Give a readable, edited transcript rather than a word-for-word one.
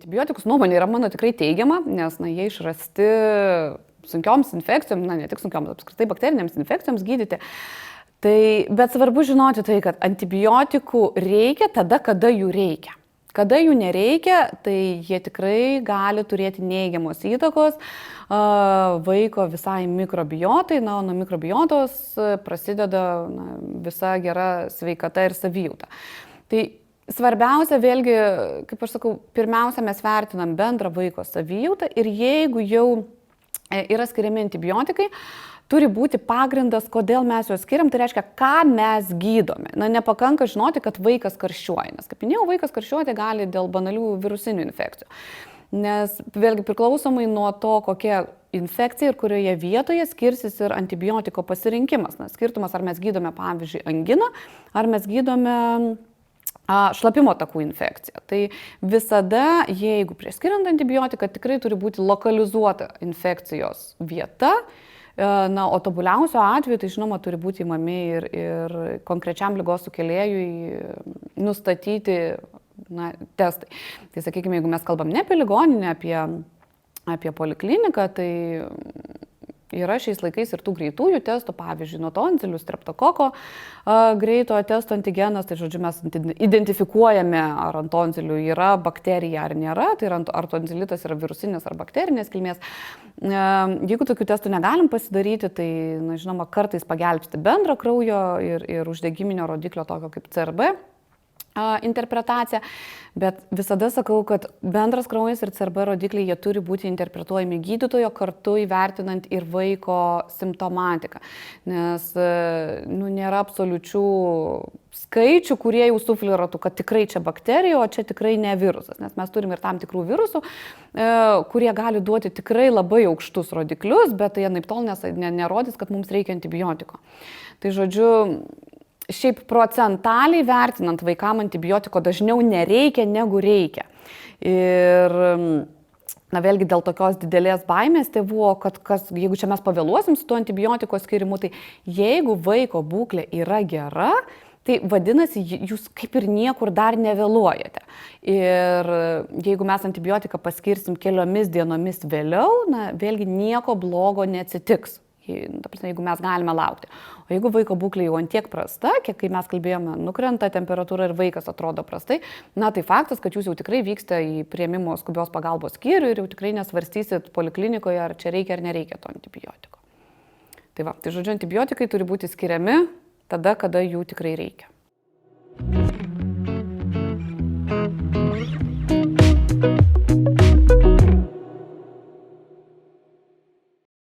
antibiotikus. Nuomonė yra mano tikrai teigiama, nes jie išrasti sunkioms infekcijoms, ne tik sunkioms, apskritai bakterinėms infekcijoms gydyti. Tai, bet svarbu žinoti tai, kad antibiotikų reikia tada, kada jų reikia. Kada jų nereikia, tai jie tikrai gali turėti neigiamos įtakos vaiko visai mikrobiotai, o nuo mikrobiotos prasideda visa gera sveikata ir savijauta. Tai svarbiausia, vėlgi, kaip aš sakau, pirmiausia mes vertinam bendrą vaiko savijautą ir jeigu jau yra skiriami antibiotikai, turi būti pagrindas, kodėl mes juos skiriam, tai reiškia, ką mes gydome. Nepakanka žinoti, kad vaikas karščiuoja, nes, kaip minėjau, vaikas karščiuoti gali dėl banalių virusinių infekcijų. Nes vėlgi priklausomai nuo to, kokia infekcija ir kurioje vietoje skirsis ir antibiotiko pasirinkimas. Skirtumas, ar mes gydome, pavyzdžiui, anginą, ar mes gydome šlapimo takų infekcija. Tai visada, jeigu prieš skiriant antibiotiką, tikrai turi būti lokalizuota infekcijos vieta, o tobuliausio atveju, tai žinoma, turi būti įmami ir konkrečiam ligos sukėlėjui nustatyti testai. Tai sakykime, jeigu mes kalbam ne apie ligoninę, apie polikliniką, tai yra šiais laikais ir tų greitųjų testų, pavyzdžiui, nuo tonzilių, streptokoko greito testo antigenas, tai žodžiu mes identifikuojame, ar ant tonzilių yra bakterija ar nėra, tai ar tonzilitas yra virusinės ar bakterinės kilmės. Jeigu tokių testų negalim pasidaryti, tai, žinoma, kartais pagelbsti bendro kraujo ir uždegiminio rodiklio tokio kaip CRB interpretacija, bet visada sakau, kad bendras kraujas ir CRB rodikliai, jie turi būti interpretuojami gydytojo kartu įvertinant ir vaiko simptomatiką, nes nėra absoliučių skaičių, kurie jau sufleruotų, kad tikrai čia bakterija, o čia tikrai ne virusas, nes mes turime ir tam tikrų virusų, kurie gali duoti tikrai labai aukštus rodiklius, bet tai anaiptol nerodys, kad mums reikia antibiotiko. Tai žodžiu, šiaip procentaliai vertinant vaikam antibiotiko dažniau nereikia negu reikia. Ir vėlgi dėl tokios didelės baimės tėvų, kad jeigu čia mes pavėluosim su tuo antibiotiko skirimu, tai jeigu vaiko būklė yra gera, tai vadinasi, jūs kaip ir niekur dar nevėluojate. Ir jeigu mes antibiotiką paskirsim keliomis dienomis vėliau, vėlgi nieko blogo neatsitiks. Jeigu mes galime laukti. O jeigu vaiko būklė jau antiek prasta, kai mes kalbėjome, nukrenta temperatūra ir vaikas atrodo prastai, tai faktas, kad jūs jau tikrai vyksta į priėmimo skubios pagalbos skyrių ir jau tikrai nesvarstysit poliklinikoje, ar čia reikia ar nereikia to antibiotiko. Tai žodžiu, antibiotikai turi būti skiriami tada, kada jų tikrai reikia.